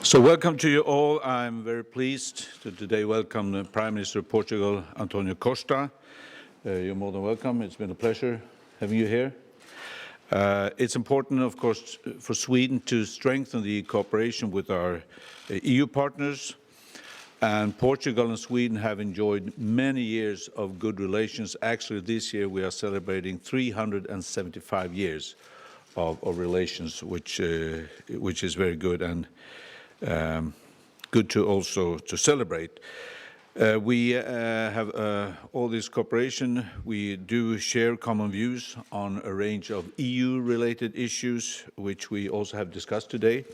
So welcome to you all. I'm very pleased to today welcome the Prime Minister of Portugal, António Costa. You're more than welcome. It's been a pleasure having you here. It's important, of course, for Sweden to strengthen the cooperation with our EU partners. And Portugal and Sweden have enjoyed many years of good relations. Actually, this year we are celebrating 375 years of relations, which is very good and good to also to celebrate. We have all this cooperation. We do share common views on a range of EU-related issues, which we also have discussed today.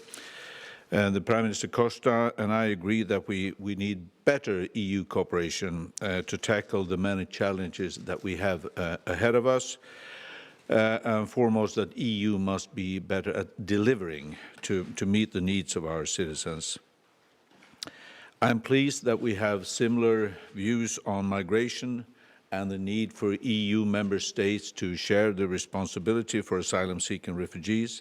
The Prime Minister Costa and I agree that we need better EU cooperation to tackle the many challenges that we have ahead of us. And foremost, that EU must be better at delivering to meet the needs of our citizens. I'm pleased that we have similar views on migration and the need for EU member states to share the responsibility for asylum-seeking refugees.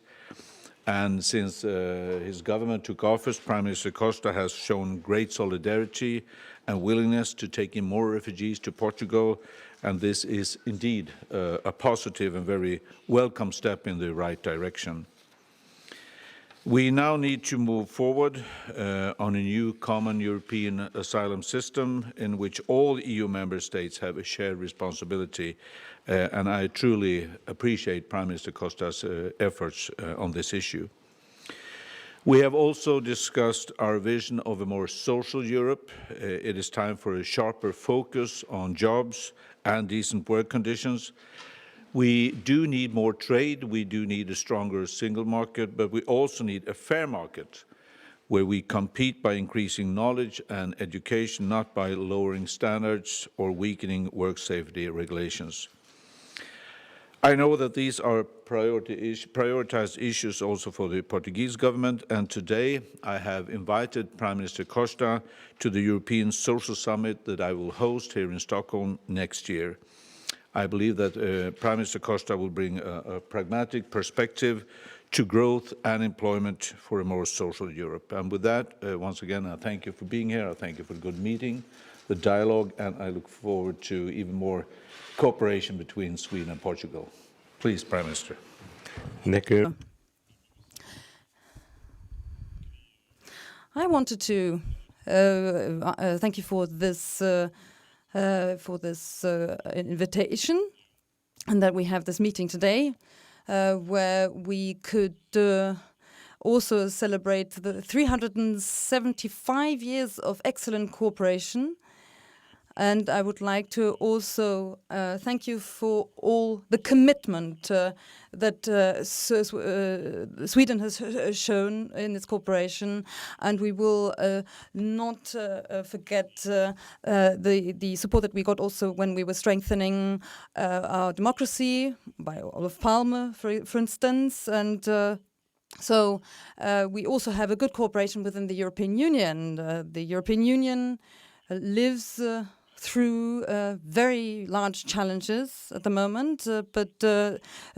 And since his government took office, Prime Minister Costa has shown great solidarity and willingness to take in more refugees to Portugal, and this is indeed a positive and very welcome step in the right direction. We now need to move forward on a new common European asylum system in which all EU member states have a shared responsibility, and I truly appreciate Prime Minister Costa's efforts on this issue. We have also discussed our vision of a more social Europe. It is time for a sharper focus on jobs and decent work conditions. We do need more trade, we do need a stronger single market, but we also need a fair market where we compete by increasing knowledge and education, not by lowering standards or weakening work safety regulations. I know that these are prioritized issues also for the Portuguese government, and today I have invited Prime Minister Costa to the European Social Summit that I will host here in Stockholm next year. I believe that Prime Minister Costa will bring a pragmatic perspective to growth and employment for a more social Europe. And with that, once again, I thank you for being here. I thank you for the good meeting, the dialogue, and I look forward to even more cooperation between Sweden and Portugal. Please, Prime Minister. I wanted to thank you for this invitation, and that we have this meeting today, where we could also celebrate the 375 years of excellent cooperation. And I would like to also thank you for all the commitment that Sweden has shown in its cooperation, and we will not forget the support that we got also when we were strengthening our democracy by Olof Palme, for instance, and so we also have a good cooperation within the European Union. The European Union lives through very large challenges at the moment, but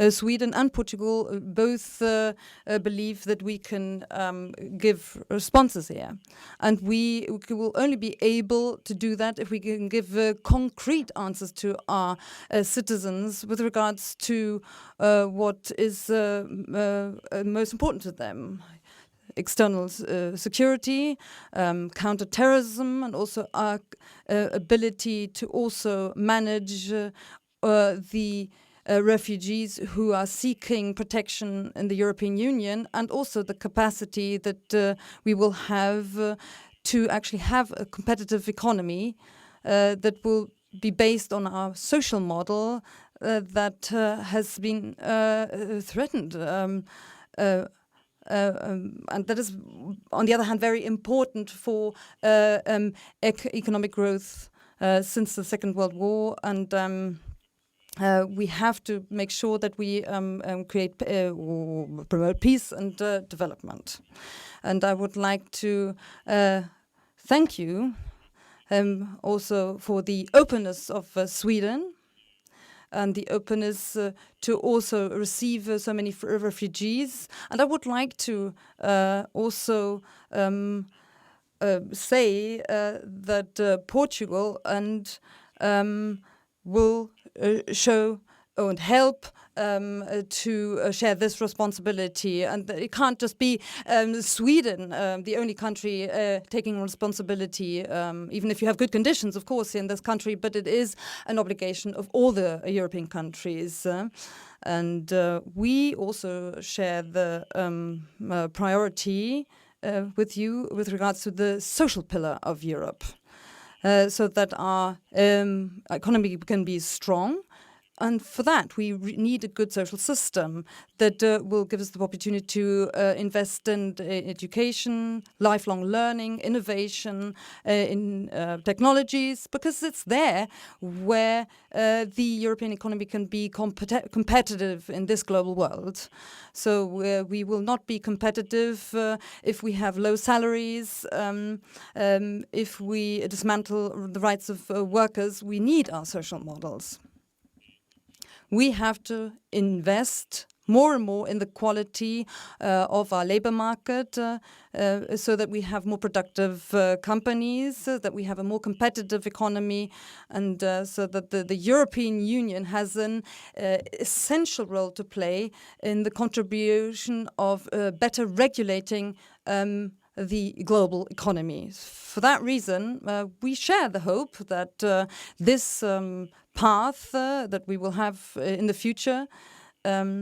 Sweden and Portugal both believe that we can give responses here. And we will only be able to do that if we can give concrete answers to our citizens with regards to what is most important to them. External security, counter-terrorism, and also our ability to also manage the refugees who are seeking protection in the European Union, and also the capacity that we will have to actually have a competitive economy that will be based on our social model that has been threatened. And that is, on the other hand, very important for economic growth since the Second World War, and we have to make sure that we promote peace and development. And I would like to thank you also for the openness of Sweden and the openness to also receive so many refugees. And I would like to also say that Portugal and will show and help to share this responsibility. And it can't just be Sweden, the only country taking responsibility, even if you have good conditions, of course, in this country, but it is an obligation of all the European countries. And we also share the priority with you with regards to the social pillar of Europe, so that our economy can be strong. And for that, we need a good social system that will give us the opportunity to invest in education, lifelong learning, innovation, in technologies, because it's there where the European economy can be competitive in this global world. So we will not be competitive if we have low salaries, if we dismantle the rights of workers. We need our social models. We have to invest more and more in the quality of our labor market so that we have more productive companies, that we have a more competitive economy, and so that the European Union has an essential role to play in the contribution of better regulating the global economy. For that reason, we share the hope that this path that we will have in the future, that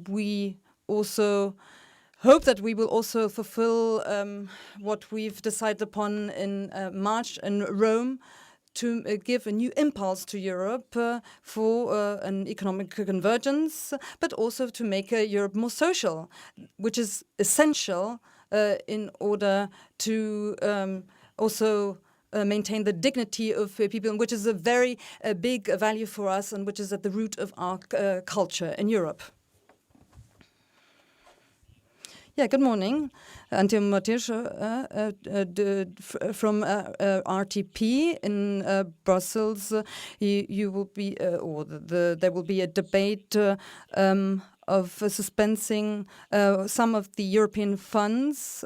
we also hope that we will also fulfill what we've decided upon in March in Rome, to give a new impulse to Europe for an economic convergence, but also to make Europe more social, which is essential in order to also maintain the dignity of people, which is a very big value for us and which is at the root of our culture in Europe. Yeah, good morning. Antje Matthias from RTP in Brussels. You will be, or there will be a debate of suspending some of the European funds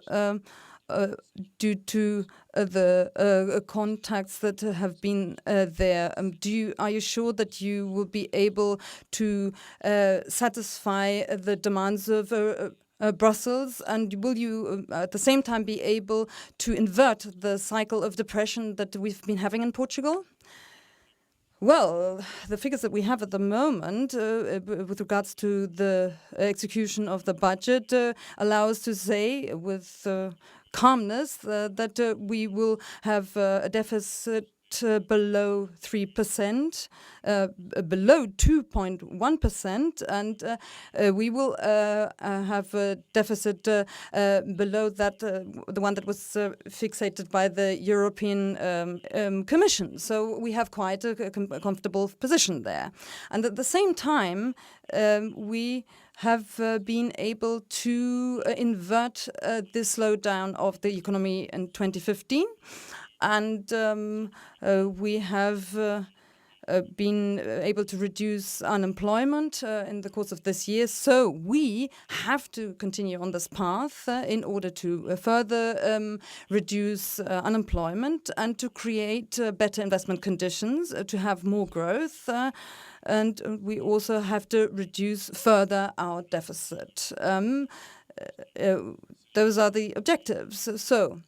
due to the contacts that have been there. Are you sure that you will be able to satisfy the demands of Brussels, and will you at the same time be able to invert the cycle of depression that we've been having in Portugal? Well, the figures that we have at the moment with regards to the execution of the budget allow us to say with calmness that we will have a deficit below 3%, below 2.1%, and we will have a deficit below that, the one that was fixated by the European Commission. So we have quite a comfortable position there. And at the same time, we have been able to invert the slowdown of the economy in 2015. And we have been able to reduce unemployment in the course of this year. So we have to continue on this path in order to further reduce unemployment and to create better investment conditions, to have more growth. And we also have to reduce further our deficit. Those are the objectives. So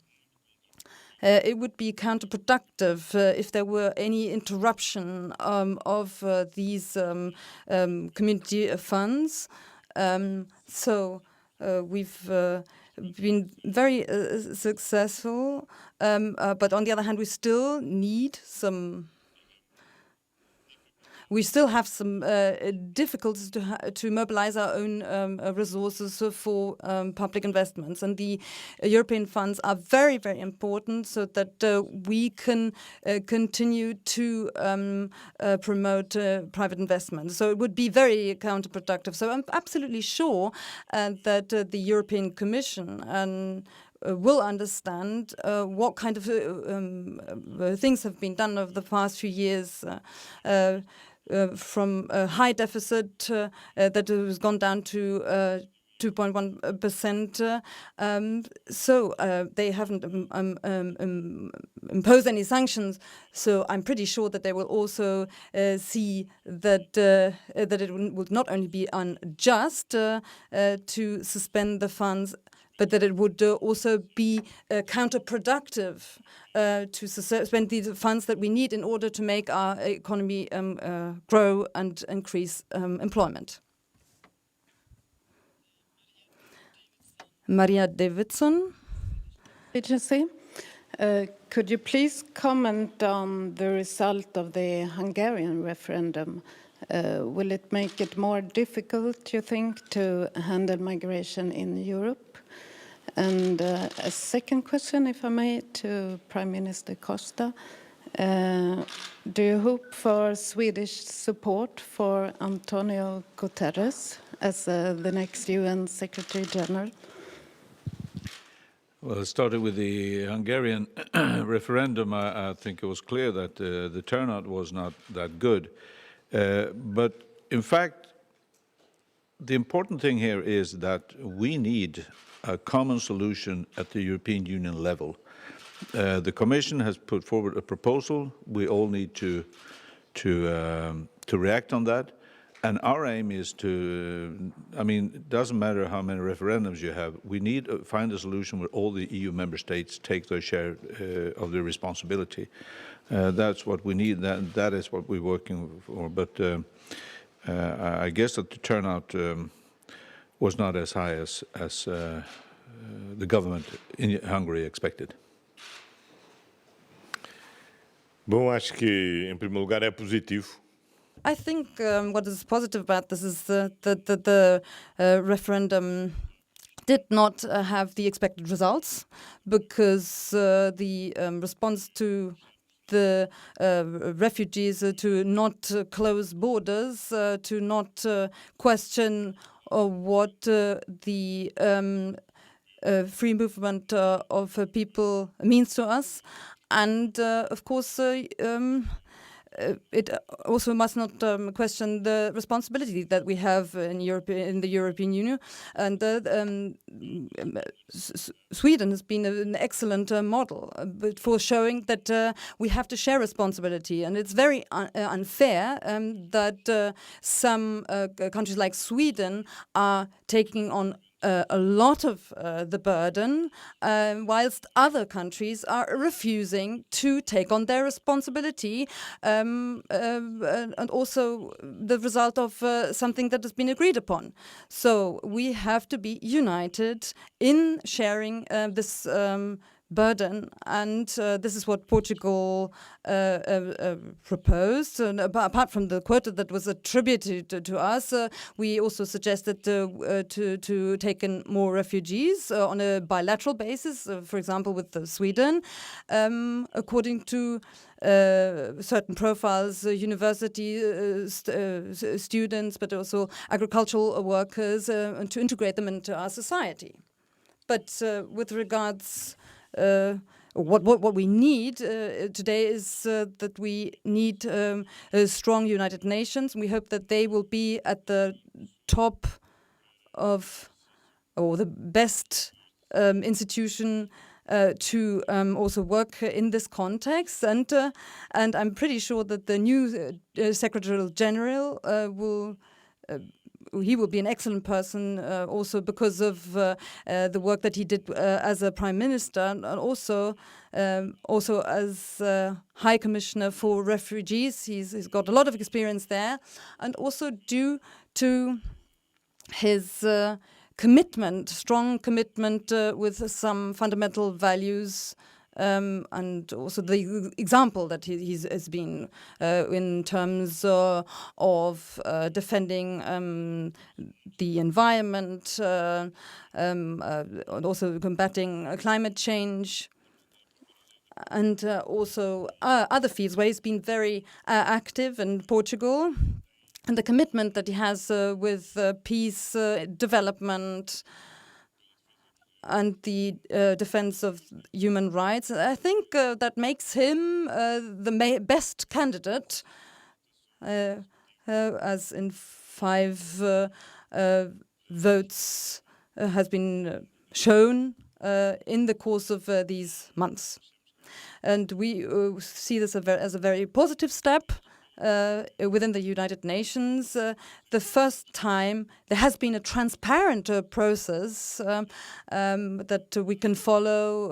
it would be counterproductive if there were any interruption of these community funds. So we've been very successful, but on the other hand, we still need some. We still have some difficulties to mobilize our own resources for public investments. And the European funds are very, very important so that we can continue to promote private investment. So it would be very counterproductive. So I'm absolutely sure that the European Commission will understand what kind of things have been done over the past few years, from a high deficit that has gone down to 2.1%. So they haven't imposed any sanctions. So I'm pretty sure that they will also see that it would not only be unjust to suspend the funds, but that it would also be counterproductive to suspend these funds that we need in order to make our economy grow and increase employment. Maria Davidson. Agency. Could you please comment on the result of the Hungarian referendum? Will it make it more difficult, you think, to handle migration in Europe? And a second question, if I may, to Prime Minister Costa. Do you hope for Swedish support for António Guterres as the next UN Secretary General? Well, starting with the Hungarian referendum, I think it was clear that the turnout was not that good. But in fact, the important thing here is that we need a common solution at the European Union level. The Commission has put forward a proposal. We all need to react on that. And our aim is to, I mean, it doesn't matter how many referendums you have, we need to find a solution where all the EU member states take their share of the responsibility. That's what we need, that is what we're working for. But I guess that the turnout was not as high as the government in Hungary expected. Bom, acho que, em primeiro lugar, é positivo. I think what is positive about this is that the referendum did not have the expected results, because the response to the refugees to not close borders, to not question what the free movement of people means to us. And of course, it also must not question the responsibility that we have in the European Union. And Sweden has been an excellent model for showing that we have to share responsibility. And it's very unfair that some countries like Sweden are taking on a lot of the burden, whilst other countries are refusing to take on their responsibility, and also the result of something that has been agreed upon. So we have to be united in sharing this burden, and this is what Portugal proposed. And apart from the quota that was attributed to us, we also suggested to take in more refugees on a bilateral basis, for example, with Sweden, according to certain profiles, university students, but also agricultural workers, and to integrate them into our society. But with regards what we need today is that we need a strong United Nations. We hope that they will be at the top of, or the best institution to also work in this context. And I'm pretty sure that the new Secretary General he will be an excellent person, also because of the work that he did as a Prime Minister, and also as High Commissioner for Refugees. He's got a lot of experience there, and also due to his strong commitment with some fundamental values, and also the example that he has been in terms of defending the environment, and also combating climate change, and also other fields where he's been very active in Portugal, and the commitment that he has with peace, development, and the defense of human rights. I think that makes him the best candidate, as in 5 votes has been shown in the course of these months. And we see this as a very positive step within the United Nations. The first time there has been a transparent process that we can follow,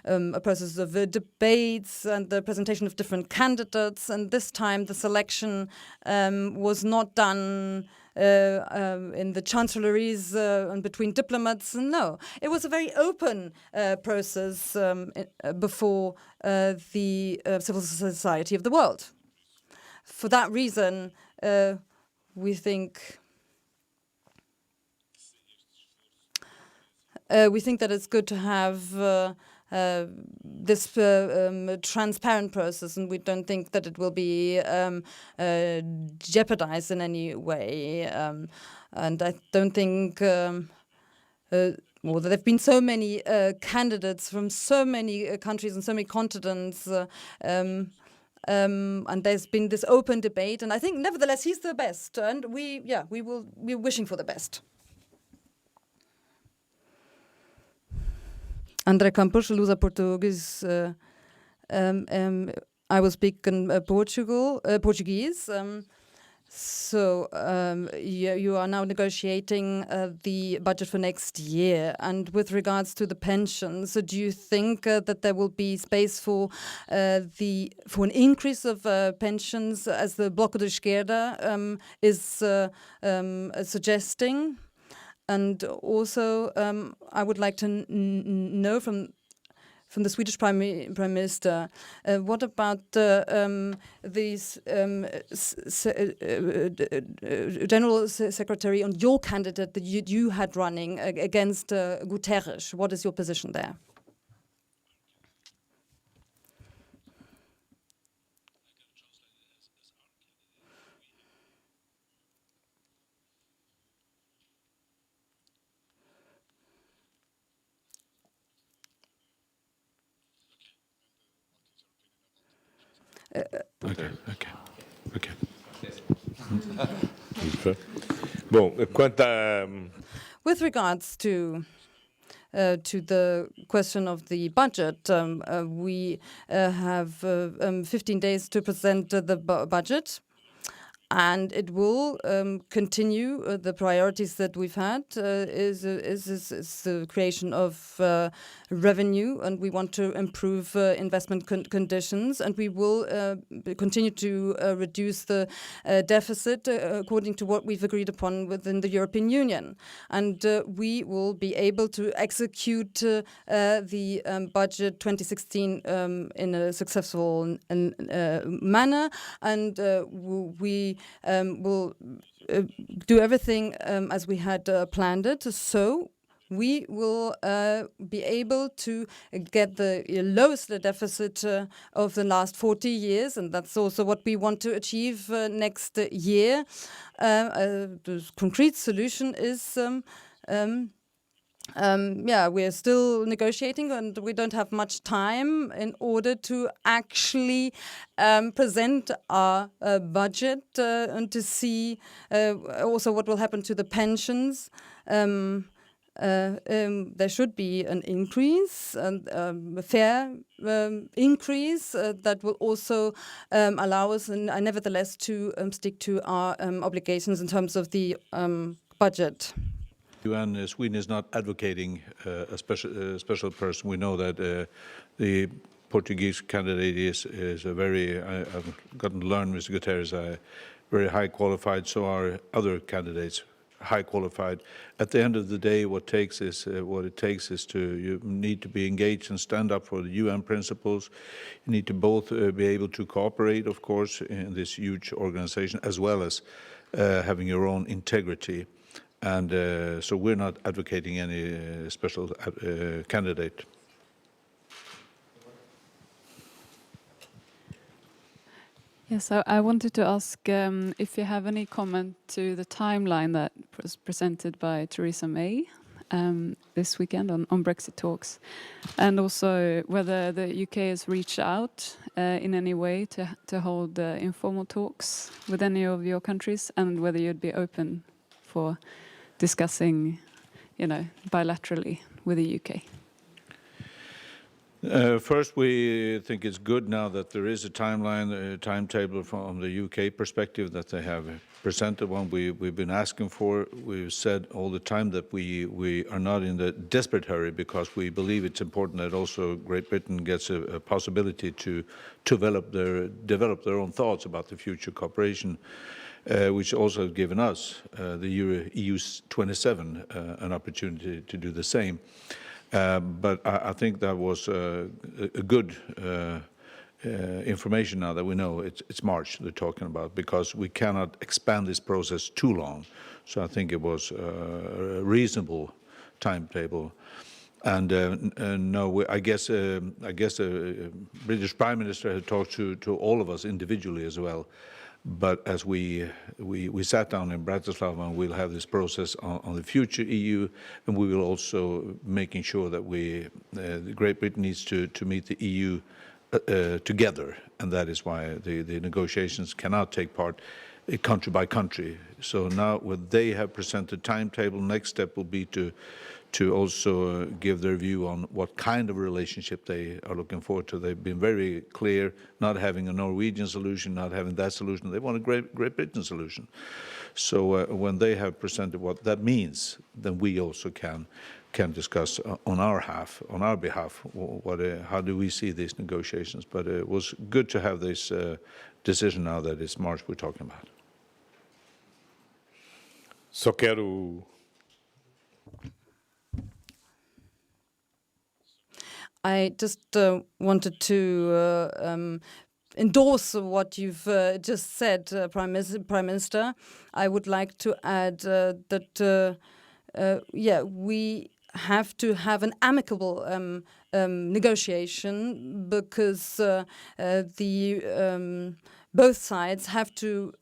a process of debates and the presentation of different candidates. And this time the selection was not done in the chancelleries and between diplomats. No, it was a very open process before the civil society of the world. For that reason, we think that it's good to have this transparent process, and we don't think that it will be jeopardized in any way. And I don't think well, there have been so many candidates from so many countries and so many continents, and there's been this open debate, and I think nevertheless he's the best, and we're wishing for the best. André Campos, Lusa Portuguese. I will speak in Portuguese. So you are now negotiating the budget for next year, and with regards to the pensions, do you think that there will be space for an increase of pensions, as the Bloco de Esquerda is suggesting? And also, I would like to know from the Swedish Prime Minister, what about these General Secretary and your candidate that you had running against Guterres? What is your position there? Okay. Bom, quanto a... With regards to the question of the budget, we have 15 days to present the budget, and it will continue the priorities that we've had. Is the creation of revenue, and we want to improve investment conditions, and we will continue to reduce the deficit according to what we've agreed upon within the European Union. And we will be able to execute the budget 2016 in a successful manner, and we will do everything as we had planned it. So we will be able to get the lowest deficit of the last 40 years, and that's also what we want to achieve next year. The concrete solution is we're still negotiating, and we don't have much time in order to actually present our budget and to see also what will happen to the pensions. There should be an increase, a fair increase that will also allow us, nevertheless, to stick to our obligations in terms of the budget. And Sweden is not advocating a special person. We know that the Portuguese candidate is a very, I've gotten to learn, Mr. Guterres, very high qualified. So are other candidates high qualified. At the end of the day, what it takes is you need to be engaged and stand up for the UN principles. You need to both be able to cooperate, of course, in this huge organization, as well as having your own integrity. And so we're not advocating any special candidate. Yes, I wanted to ask if you have any comment to the timeline that was presented by Theresa May this weekend on Brexit talks, and also whether the UK has reached out in any way to hold informal talks with any of your countries, and whether you'd be open for discussing, bilaterally with the UK. First, we think it's good now that there is a timetable from the UK perspective, that they have presented one. We've been asking for. We've said all the time that we are not in the desperate hurry, because we believe it's important that also Great Britain gets a possibility to develop their own thoughts about the future cooperation, which also has given us, the EU 27, an opportunity to do the same. But I think that was a good information now that we know it's March they're talking about, because we cannot expand this process too long. So I think it was a reasonable timetable. And no, I guess the British Prime Minister had talked to all of us individually as well. But as we sat down in Bratislava, and we'll have this process on the future EU, and we will also making sure that Great Britain needs to meet the EU together, and that is why the negotiations cannot take part country by country. So now, when they have presented timetable, next step will be to also give their view on what kind of relationship they are looking forward to. They've been very clear, not having a Norwegian solution, not having that solution. They want a Great Britain solution. So when they have presented what that means, then we also can discuss on our behalf, how do we see these negotiations. But it was good to have this decision now that it's March we're talking about. Só quero... I just wanted to endorse what you've just said, Prime Minister. I would like to add that, we have to have an amicable negotiation, because both sides have to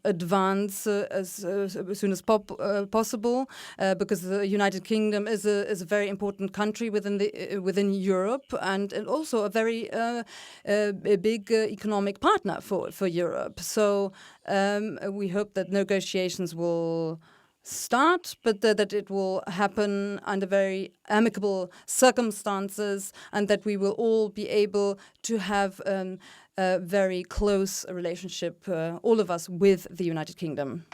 advance as soon as possible, because the United Kingdom is a very important country within Europe, and also a very big economic partner for Europe. So we hope that negotiations will start, but that it will happen under very amicable circumstances, and that we will all be able to have a very close relationship, all of us, with the United Kingdom.